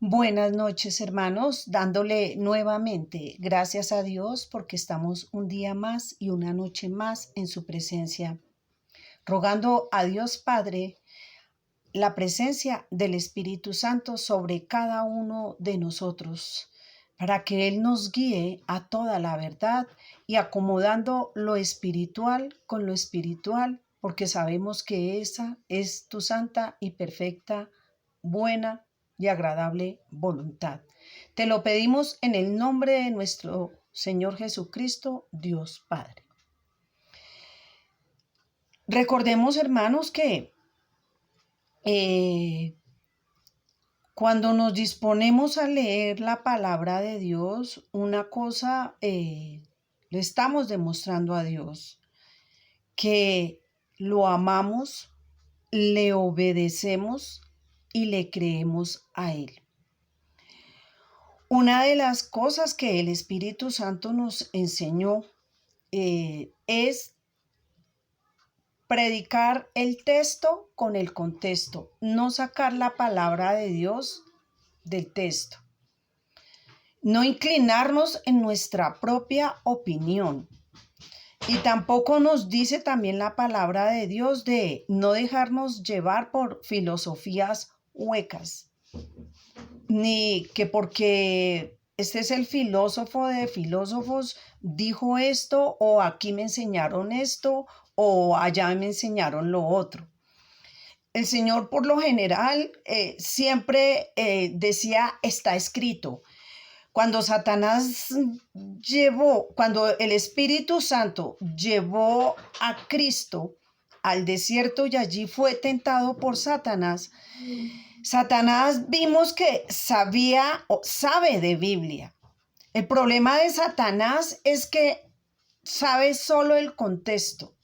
Buenas noches, hermanos, dándole nuevamente gracias a Dios porque estamos un día más y una noche más en su presencia, rogando a Dios Padre la presencia del Espíritu Santo sobre cada uno de nosotros, para que Él nos guíe a toda la verdad y acomodando lo espiritual con lo espiritual, porque sabemos que esa es tu santa y perfecta, buena y agradable voluntad. Te lo pedimos en el nombre de nuestro Señor Jesucristo, Dios Padre. Recordemos, hermanos, que cuando nos disponemos a leer la palabra de Dios, una cosa le estamos demostrando a Dios, que lo amamos, le obedecemos y le creemos a Él. Una de las cosas que el Espíritu Santo nos enseñó es predicar el texto con el contexto, no sacar la palabra de Dios del texto. No inclinarnos en nuestra propia opinión. Y tampoco nos dice también la palabra de Dios de no dejarnos llevar por filosofías huecas. Ni que porque este es el filósofo de filósofos, dijo esto, o aquí me enseñaron esto, o allá me enseñaron lo otro. El Señor por lo general siempre decía, está escrito. Cuando cuando el Espíritu Santo llevó a Cristo al desierto y allí fue tentado por Satanás, Satanás vimos que sabía o sabe de Biblia. El problema de Satanás es que sabe solo el contexto.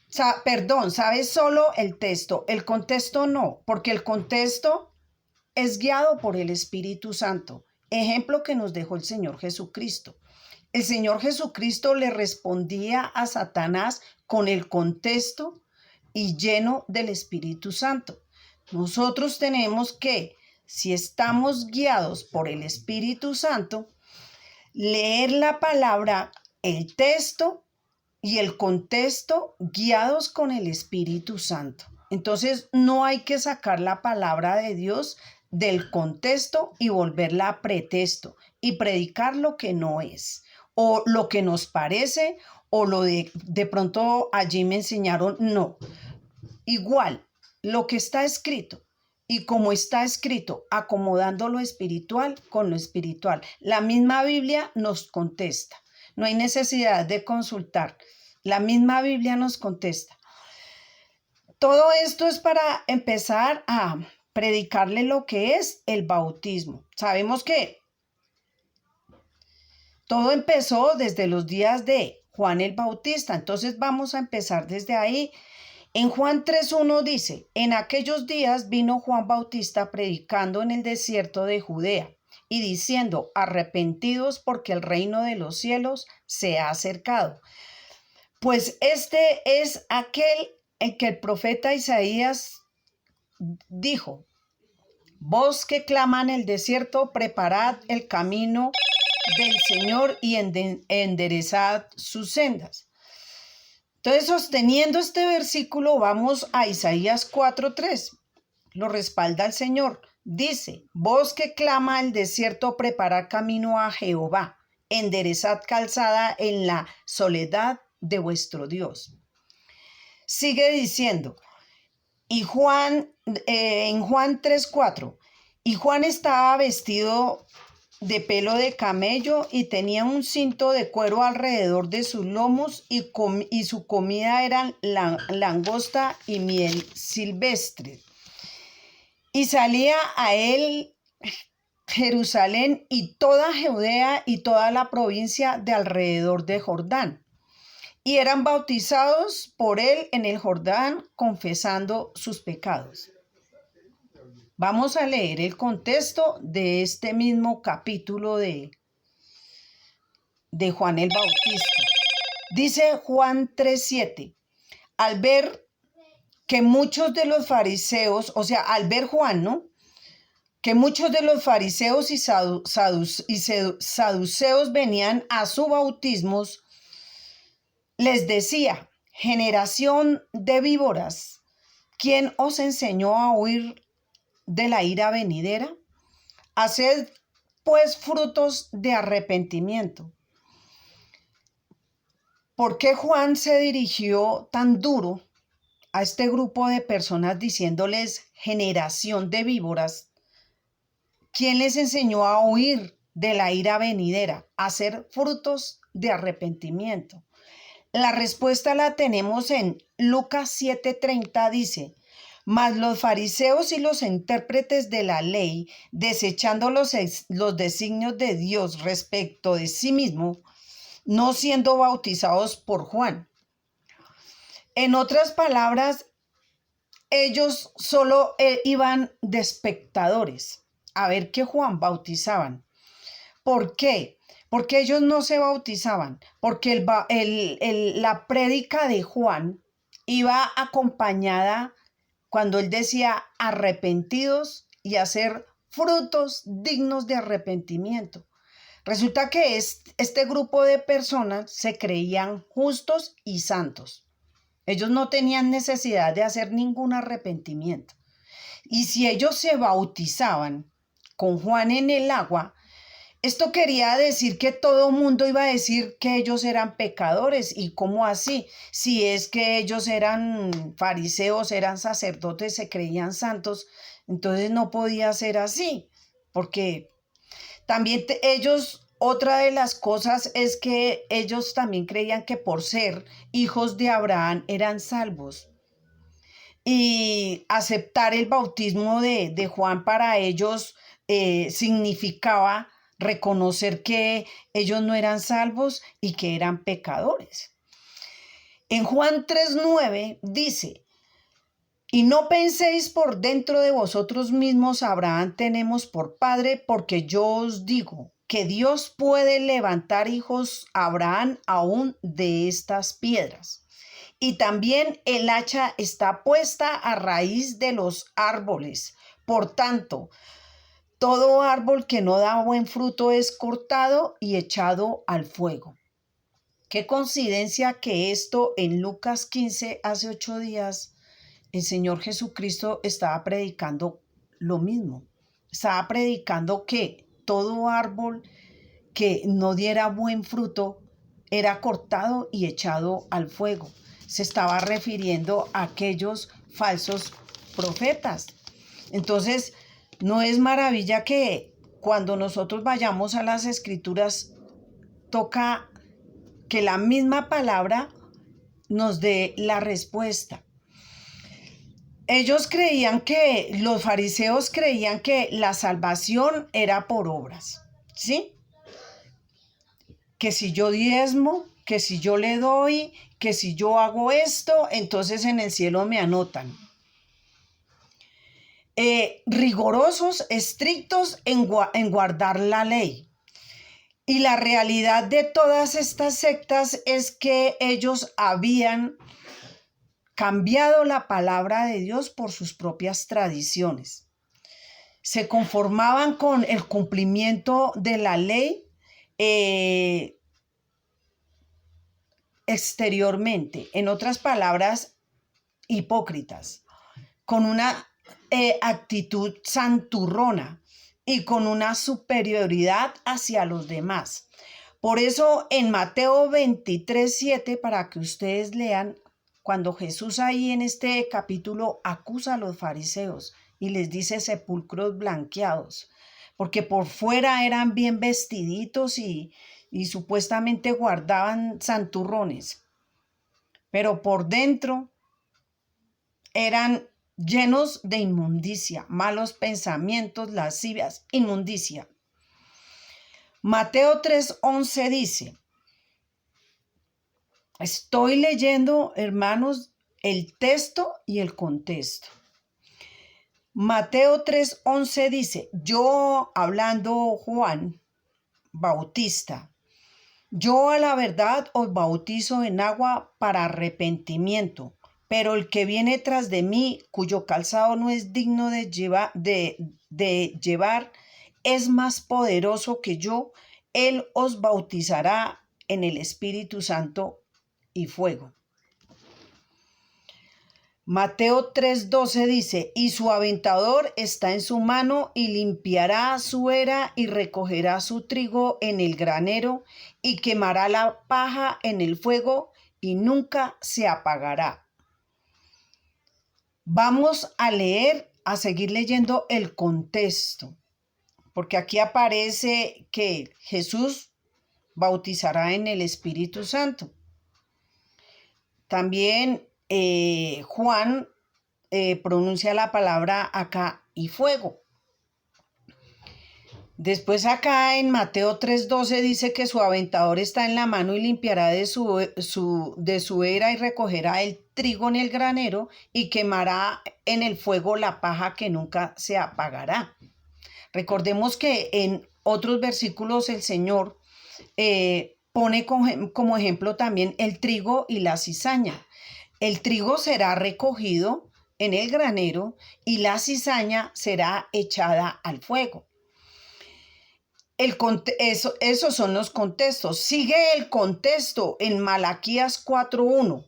Sabe solo el texto. El contexto no, porque el contexto es guiado por el Espíritu Santo. Ejemplo que nos dejó el Señor Jesucristo. El Señor Jesucristo le respondía a Satanás con el contexto y lleno del Espíritu Santo. Nosotros tenemos que, si estamos guiados por el Espíritu Santo, leer la palabra, el texto y el contexto guiados con el Espíritu Santo. Entonces no hay que sacar la palabra de Dios del contexto y volverla a pretexto y predicar lo que no es o lo que nos parece o lo de pronto allí me enseñaron. No, igual lo que está escrito y como está escrito, acomodando lo espiritual con lo espiritual. La misma Biblia nos contesta. No hay necesidad de consultar. La misma Biblia nos contesta. Todo esto es para empezar a predicarle lo que es el bautismo. Sabemos que todo empezó desde los días de Juan el Bautista. Entonces vamos a empezar desde ahí. En Juan 3:1 dice, en aquellos días vino Juan Bautista predicando en el desierto de Judea y diciendo, arrepentidos porque el reino de los cielos se ha acercado. Pues este es aquel en que el profeta Isaías dijo, voz que clama en el desierto, preparad el camino del Señor y enderezad sus sendas. Entonces, sosteniendo este versículo, vamos a Isaías 4:3. Lo respalda el Señor. Dice, voz que clama el desierto, preparad camino a Jehová, enderezad calzada en la soledad de vuestro Dios. Sigue diciendo, y en Juan 3:4, y Juan estaba vestido de pelo de camello y tenía un cinto de cuero alrededor de sus lomos y su comida era langosta y miel silvestre. Y salía a él Jerusalén y toda Judea y toda la provincia de alrededor de Jordán. Y eran bautizados por él en el Jordán, confesando sus pecados. Vamos a leer el contexto de este mismo capítulo de Juan el Bautista. Dice Juan 3:7, al ver que muchos de los fariseos, o sea, al ver Juan, ¿no? que muchos de los fariseos y saduceos venían a su bautismo, les decía: generación de víboras, ¿quién os enseñó a huir de la ira venidera? Haced pues frutos de arrepentimiento. ¿Por qué Juan se dirigió tan duro a este grupo de personas diciéndoles generación de víboras? ¿Quién les enseñó a huir de la ira venidera, a hacer frutos de arrepentimiento? La respuesta la tenemos en Lucas 7:30, dice: mas los fariseos y los intérpretes de la ley, desechando los designios de Dios respecto de sí mismo, no siendo bautizados por Juan. En otras palabras, ellos solo iban de espectadores a ver que Juan bautizaban. ¿Por qué? Porque ellos no se bautizaban, porque la prédica de Juan iba acompañada cuando él decía arrepentidos y hacer frutos dignos de arrepentimiento. Resulta que este grupo de personas se creían justos y santos. Ellos no tenían necesidad de hacer ningún arrepentimiento. Y si ellos se bautizaban con Juan en el agua, esto quería decir que todo mundo iba a decir que ellos eran pecadores. ¿Y cómo así? Si es que ellos eran fariseos, eran sacerdotes, se creían santos, entonces no podía ser así, porque también ellos, otra de las cosas es que ellos también creían que por ser hijos de Abraham eran salvos. Y aceptar el bautismo de Juan para ellos significaba reconocer que ellos no eran salvos y que eran pecadores. En Juan 3:9 dice: y no penséis por dentro de vosotros mismos: Abraham tenemos por padre, porque yo os digo que Dios puede levantar hijos a Abraham aún de estas piedras. Y también el hacha está puesta a raíz de los árboles. Por tanto, todo árbol que no da buen fruto es cortado y echado al fuego. Qué coincidencia que esto en Lucas 15, hace 8 días, el Señor Jesucristo estaba predicando lo mismo. Estaba predicando que todo árbol que no diera buen fruto era cortado y echado al fuego. Se estaba refiriendo a aquellos falsos profetas. Entonces, no es maravilla que cuando nosotros vayamos a las Escrituras, toca que la misma palabra nos dé la respuesta. Los fariseos creían que la salvación era por obras, ¿sí? Que si yo diezmo, que si yo le doy, que si yo hago esto, entonces en el cielo me anotan. Rigurosos, estrictos en guardar la ley. Y la realidad de todas estas sectas es que ellos habían cambiado la palabra de Dios por sus propias tradiciones. Se conformaban con el cumplimiento de la ley exteriormente, en otras palabras, hipócritas, con una actitud santurrona y con una superioridad hacia los demás. Por eso en Mateo 23:7, para que ustedes lean, cuando Jesús ahí en este capítulo acusa a los fariseos y les dice sepulcros blanqueados, porque por fuera eran bien vestiditos y supuestamente guardaban santurrones, pero por dentro eran llenos de inmundicia, malos pensamientos, lascivias, inmundicia. Mateo 3:11 dice, estoy leyendo, hermanos, el texto y el contexto. Mateo 3:11 dice, yo, hablando Juan Bautista, yo a la verdad os bautizo en agua para arrepentimiento, pero el que viene tras de mí, cuyo calzado no es digno de llevar, es más poderoso que yo. Él os bautizará en el Espíritu Santo y fuego. Mateo 3:12 dice, y su aventador está en su mano y limpiará su era y recogerá su trigo en el granero y quemará la paja en el fuego y nunca se apagará. Vamos a leer, a seguir leyendo el contexto, porque aquí aparece que Jesús bautizará en el Espíritu Santo. También Juan pronuncia la palabra acá y fuego. Después acá en Mateo 3:12 dice que su aventador está en la mano y limpiará de su era y recogerá el trigo en el granero y quemará en el fuego la paja que nunca se apagará. Recordemos que en otros versículos el Señor pone como ejemplo también el trigo y la cizaña. El trigo será recogido en el granero y la cizaña será echada al fuego. Esos son los contextos. Sigue el contexto en Malaquías 4:1.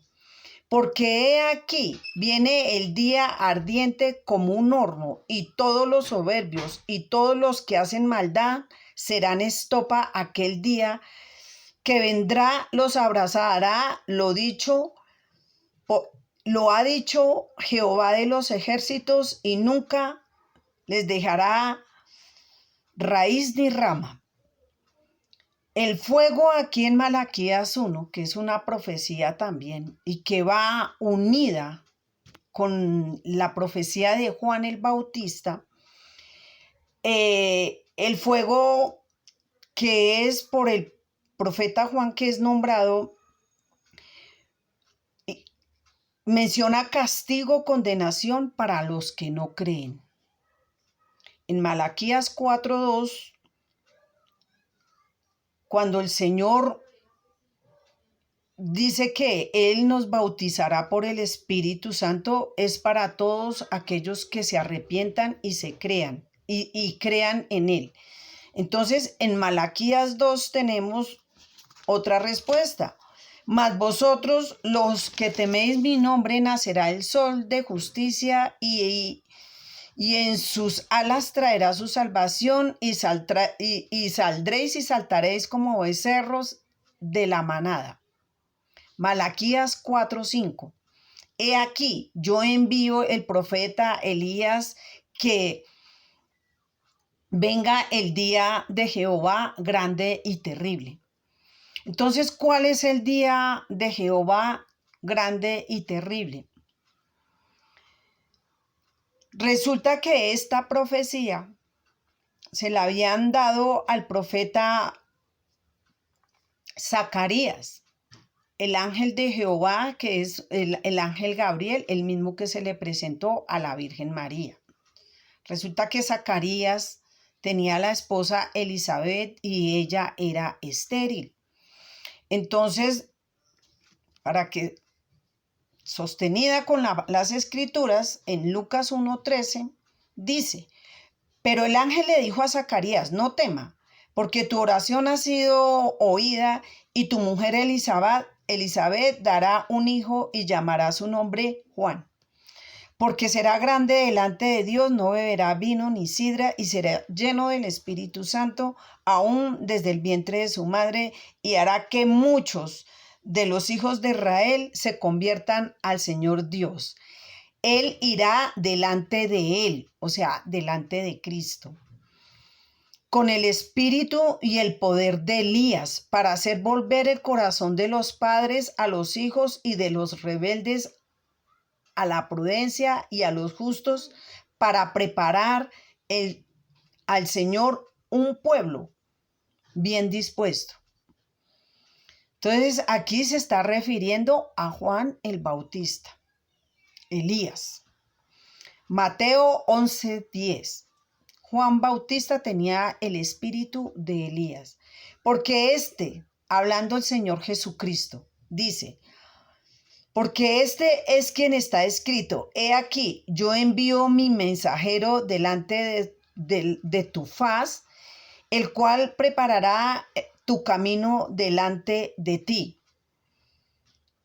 Porque he aquí, viene el día ardiente como un horno, y todos los soberbios y todos los que hacen maldad serán estopa aquel día que vendrá, los abrazará, lo ha dicho Jehová de los ejércitos, y nunca les dejará raíz ni rama. El fuego aquí en Malaquías 1, que es una profecía también y que va unida con la profecía de Juan el Bautista, el fuego que es por el profeta Juan que es nombrado, menciona castigo, condenación para los que no creen. En Malaquías 4:2, cuando el Señor dice que Él nos bautizará por el Espíritu Santo, es para todos aquellos que se arrepientan y se crean y crean en Él. Entonces, en Malaquías 2 tenemos otra respuesta. Mas vosotros, los que teméis mi nombre, nacerá el sol de justicia y en sus alas traerá su salvación y saldréis y saltaréis como becerros de la manada. Malaquías 4:5. He aquí, yo envío el profeta Elías, que venga el día de Jehová grande y terrible. Entonces, ¿cuál es el día de Jehová grande y terrible? Resulta que esta profecía se la habían dado al profeta Zacarías, el ángel de Jehová, que es el ángel Gabriel, el mismo que se le presentó a la Virgen María. Resulta que Zacarías tenía a la esposa Elizabeth y ella era estéril. Entonces, sostenida con las escrituras, en Lucas 1:13, dice, pero el ángel le dijo a Zacarías, no tema, porque tu oración ha sido oída y tu mujer Elizabeth dará un hijo y llamará su nombre Juan. Porque será grande delante de Dios, no beberá vino ni sidra y será lleno del Espíritu Santo aún desde el vientre de su madre, y hará que muchos de los hijos de Israel se conviertan al Señor Dios. Él irá delante de él, o sea, delante de Cristo, con el espíritu y el poder de Elías, para hacer volver el corazón de los padres a los hijos y de los rebeldes a la prudencia y a los justos, para preparar al Señor un pueblo bien dispuesto. Entonces aquí se está refiriendo a Juan el Bautista, Elías. Mateo 11:10. Juan Bautista tenía el espíritu de Elías, porque hablando el Señor Jesucristo, dice, Porque este es quien está escrito: he aquí, yo envío mi mensajero delante de tu faz, el cual preparará tu camino delante de ti.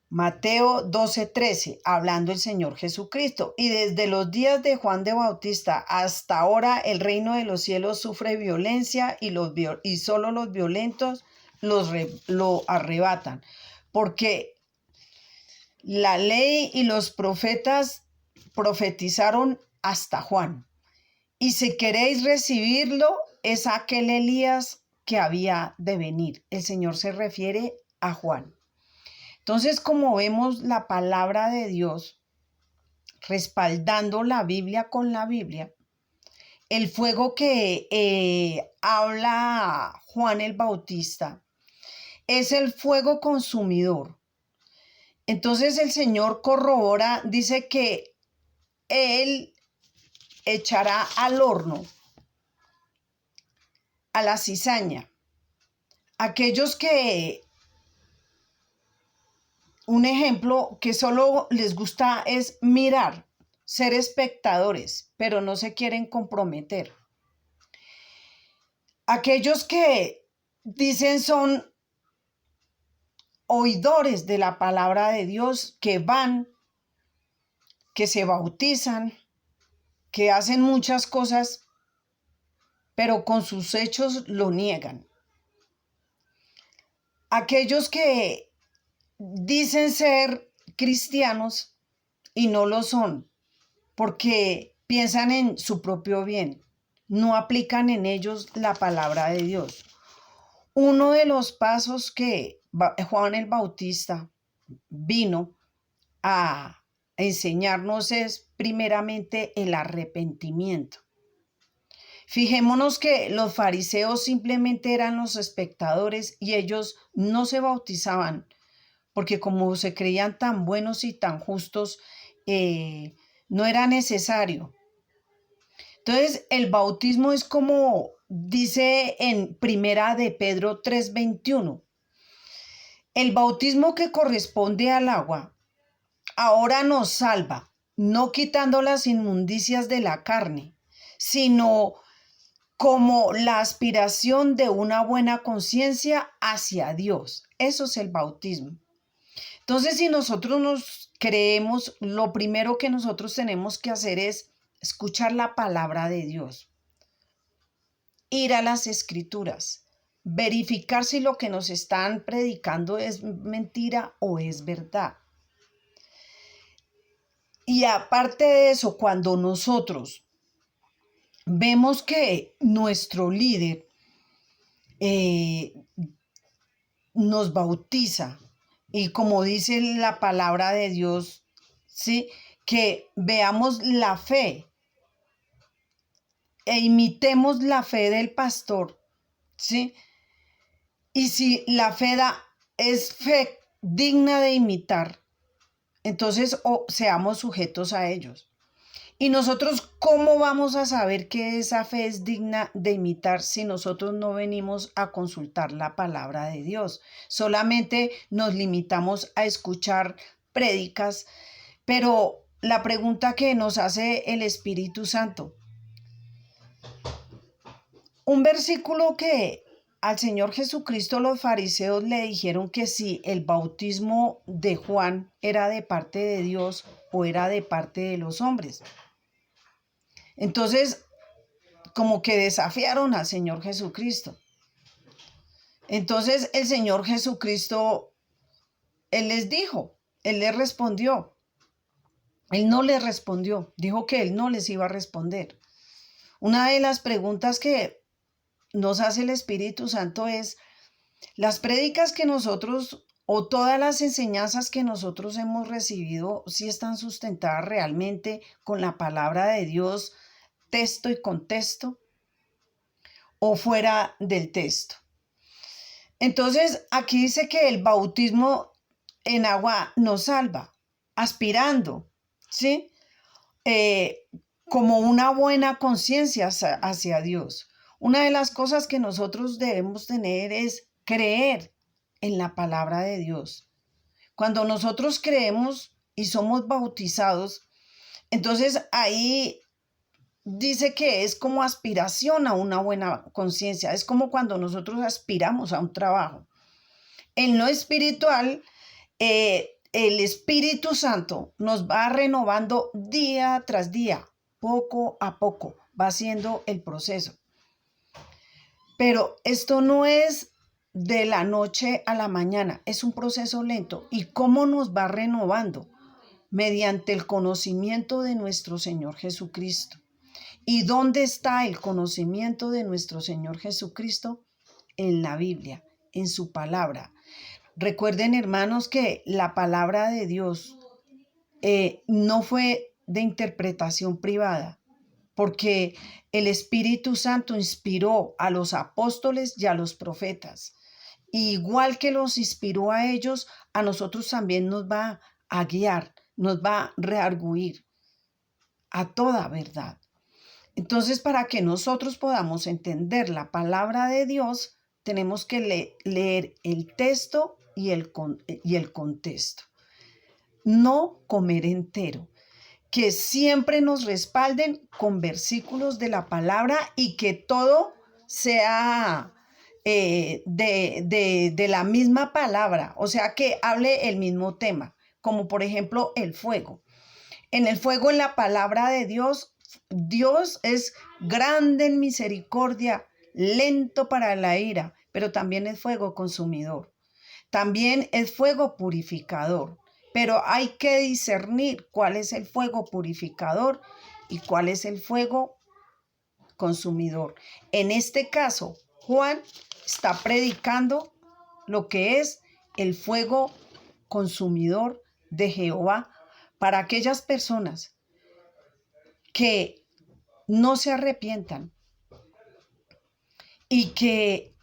Mateo 12:13, hablando el Señor Jesucristo. Y desde los días de Juan de Bautista hasta ahora el reino de los cielos sufre violencia y solo los violentos lo arrebatan. Porque la ley y los profetas profetizaron hasta Juan. Y si queréis recibirlo, es aquel Elías que había de venir. El Señor se refiere a Juan. Entonces, como vemos la palabra de Dios respaldando la Biblia con la Biblia, el fuego que habla Juan el Bautista es el fuego consumidor. Entonces el Señor corrobora, dice que Él echará al horno, a la cizaña, aquellos que, un ejemplo que solo les gusta es mirar, ser espectadores, pero no se quieren comprometer. Aquellos que dicen son oidores de la palabra de Dios, que van, que se bautizan, que hacen muchas cosas, pero con sus hechos lo niegan. Aquellos que dicen ser cristianos y no lo son, porque piensan en su propio bien, no aplican en ellos la palabra de Dios. Uno de los pasos que Juan el Bautista vino a enseñarnos es primeramente el arrepentimiento. Fijémonos que los fariseos simplemente eran los espectadores y ellos no se bautizaban, porque como se creían tan buenos y tan justos, no era necesario. Entonces, el bautismo es como dice en Primera de Pedro 3:21. El bautismo que corresponde al agua ahora nos salva, no quitando las inmundicias de la carne, sino como la aspiración de una buena conciencia hacia Dios. Eso es el bautismo. Entonces, si nosotros nos creemos, lo primero que nosotros tenemos que hacer es escuchar la palabra de Dios, ir a las escrituras, verificar si lo que nos están predicando es mentira o es verdad. Y aparte de eso, cuando nosotros vemos que nuestro líder nos bautiza, y como dice la palabra de Dios, ¿sí?, que veamos la fe e imitemos la fe del pastor, ¿sí? Y si la fe es fe digna de imitar, entonces seamos sujetos a ellos. Y nosotros, ¿cómo vamos a saber que esa fe es digna de imitar si nosotros no venimos a consultar la palabra de Dios? Solamente nos limitamos a escuchar prédicas, pero la pregunta que nos hace el Espíritu Santo, un versículo que al Señor Jesucristo los fariseos le dijeron que si el bautismo de Juan era de parte de Dios o era de parte de los hombres. Entonces, como que desafiaron al Señor Jesucristo. Entonces, el Señor Jesucristo, Él les dijo, Él les respondió. Él no les respondió, dijo que Él no les iba a responder. Una de las preguntas que nos hace el Espíritu Santo es, las prédicas que nosotros o todas las enseñanzas que nosotros hemos recibido, ¿sí están sustentadas realmente con la palabra de Dios, texto y contexto, o fuera del texto? Entonces, aquí dice que el bautismo en agua nos salva, aspirando, ¿sí? Como una buena conciencia hacia Dios. Una de las cosas que nosotros debemos tener es creer en la palabra de Dios. Cuando nosotros creemos y somos bautizados, entonces ahí dice que es como aspiración a una buena conciencia, es como cuando nosotros aspiramos a un trabajo. En lo espiritual, el Espíritu Santo nos va renovando día tras día, poco a poco, va haciendo el proceso. Pero esto no es de la noche a la mañana, es un proceso lento. ¿Y cómo nos va renovando? Mediante el conocimiento de nuestro Señor Jesucristo. ¿Y dónde está el conocimiento de nuestro Señor Jesucristo? En la Biblia, en su palabra. Recuerden, hermanos, que la palabra de Dios no fue de interpretación privada, porque el Espíritu Santo inspiró a los apóstoles y a los profetas. Y igual que los inspiró a ellos, a nosotros también nos va a guiar, nos va a rearguir a toda verdad. Entonces, para que nosotros podamos entender la palabra de Dios, tenemos que leer el texto y el contexto. No comer entero. Que siempre nos respalden con versículos de la palabra y que todo sea de la misma palabra, o sea, que hable el mismo tema, como por ejemplo el fuego. En el fuego, en la palabra de Dios, Dios es grande en misericordia, lento para la ira, pero también es fuego consumidor. También es fuego purificador, pero hay que discernir cuál es el fuego purificador y cuál es el fuego consumidor. En este caso, Juan está predicando lo que es el fuego consumidor de Jehová para aquellas personas que no se arrepientan y que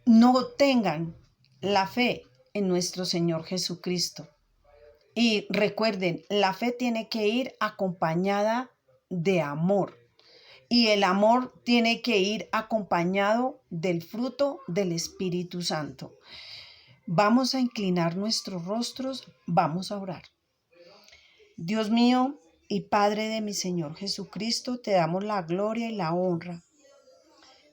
no tengan la fe en nuestro Señor Jesucristo. Y recuerden, la fe tiene que ir acompañada de amor. Y el amor tiene que ir acompañado del fruto del Espíritu Santo. Vamos a inclinar nuestros rostros, vamos a orar. Dios mío y Padre de mi Señor Jesucristo, te damos la gloria y la honra.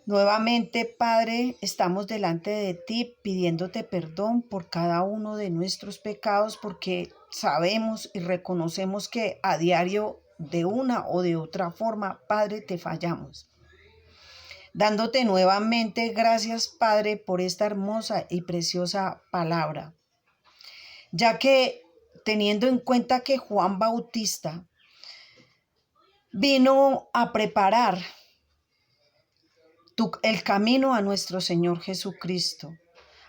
Nuevamente, Padre, estamos delante de ti pidiéndote perdón por cada uno de nuestros pecados, porque sabemos y reconocemos que a diario, de una o de otra forma, Padre, te fallamos. Dándote nuevamente gracias, Padre, por esta hermosa y preciosa palabra, ya que teniendo en cuenta que Juan Bautista vino a preparar el camino a nuestro Señor Jesucristo,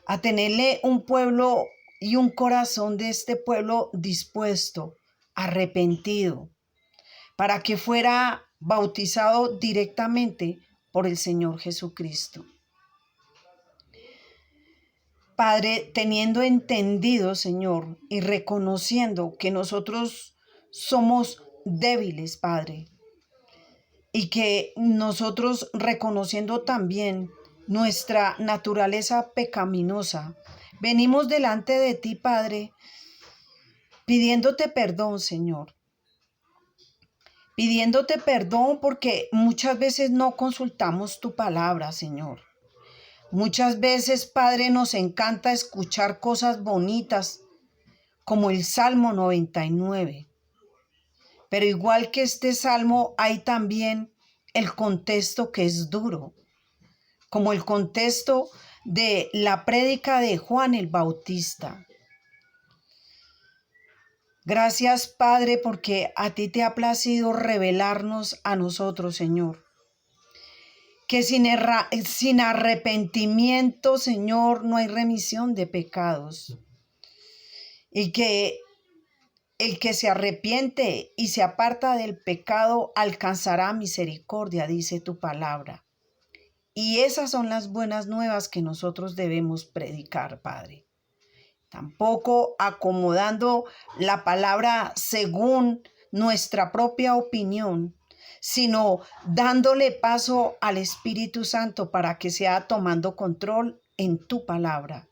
a tenerle un pueblo y un corazón de este pueblo dispuesto, arrepentido, para que fuera bautizado directamente por el Señor Jesucristo. Padre, teniendo entendido, Señor, y reconociendo que nosotros somos débiles, Padre, y que nosotros reconociendo también nuestra naturaleza pecaminosa, venimos delante de ti, Padre, pidiéndote perdón, Señor. Pidiéndote perdón porque muchas veces no consultamos tu palabra, Señor. Muchas veces, Padre, nos encanta escuchar cosas bonitas, como el Salmo 99. Pero igual que este salmo, hay también el contexto que es duro, como el contexto de la prédica de Juan el Bautista. Gracias, Padre, porque a ti te ha placido revelarnos a nosotros, Señor. Que sin arrepentimiento, Señor, no hay remisión de pecados. Y que el que se arrepiente y se aparta del pecado alcanzará misericordia, dice tu palabra. Y esas son las buenas nuevas que nosotros debemos predicar, Padre. Tampoco acomodando la palabra según nuestra propia opinión, sino dándole paso al Espíritu Santo para que sea tomando control en tu palabra,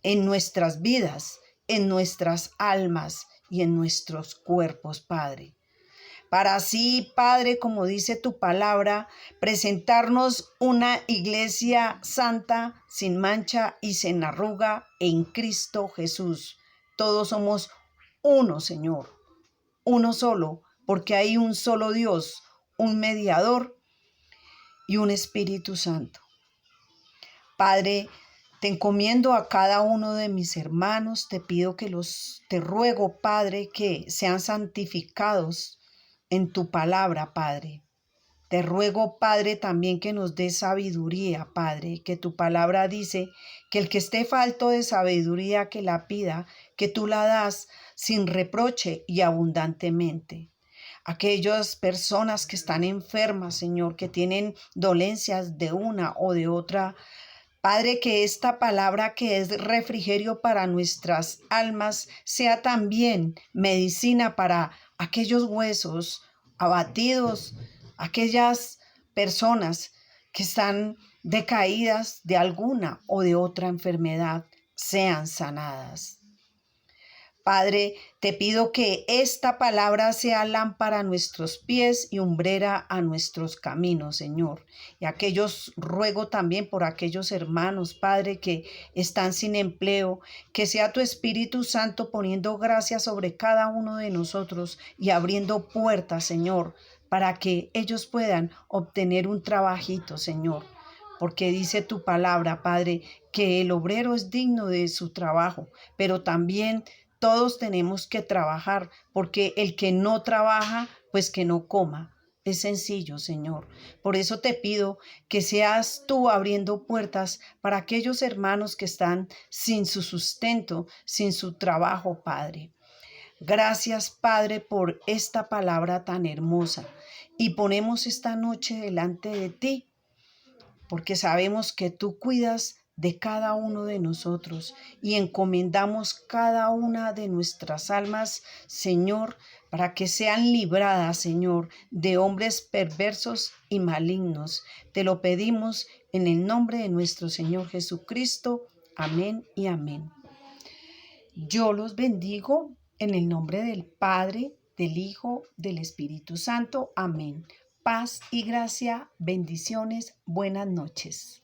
en nuestras vidas, en nuestras almas y en nuestros cuerpos, Padre. Para así, Padre, como dice tu palabra, presentarnos una iglesia santa, sin mancha y sin arruga en Cristo Jesús. Todos somos uno, Señor, uno solo, porque hay un solo Dios, un mediador y un Espíritu Santo. Padre, te encomiendo a cada uno de mis hermanos, te ruego, Padre, que sean santificados en tu palabra, Padre. Te ruego, Padre, también que nos des sabiduría, Padre, que tu palabra dice que el que esté falto de sabiduría que la pida, que tú la das sin reproche y abundantemente. Aquellas personas que están enfermas, Señor, que tienen dolencias de una o de otra, Padre, que esta palabra que es refrigerio para nuestras almas sea también medicina para aquellos huesos abatidos, aquellas personas que están decaídas de alguna o de otra enfermedad, sean sanadas. Padre, te pido que esta palabra sea lámpara a nuestros pies y umbrera a nuestros caminos, Señor. Y ruego también por aquellos hermanos, Padre, que están sin empleo, que sea tu Espíritu Santo poniendo gracia sobre cada uno de nosotros y abriendo puertas, Señor, para que ellos puedan obtener un trabajito, Señor. Porque dice tu palabra, Padre, que el obrero es digno de su trabajo, pero también todos tenemos que trabajar, porque el que no trabaja, pues que no coma. Es sencillo, Señor. Por eso te pido que seas tú abriendo puertas para aquellos hermanos que están sin su sustento, sin su trabajo, Padre. Gracias, Padre, por esta palabra tan hermosa. Y ponemos esta noche delante de ti, porque sabemos que tú cuidas de cada uno de nosotros y encomendamos cada una de nuestras almas, Señor, para que sean libradas, Señor, de hombres perversos y malignos. Te lo pedimos en el nombre de nuestro Señor Jesucristo. Amén y amén. Yo los bendigo en el nombre del Padre, del Hijo, del Espíritu Santo. Amén. Paz y gracia, bendiciones, buenas noches.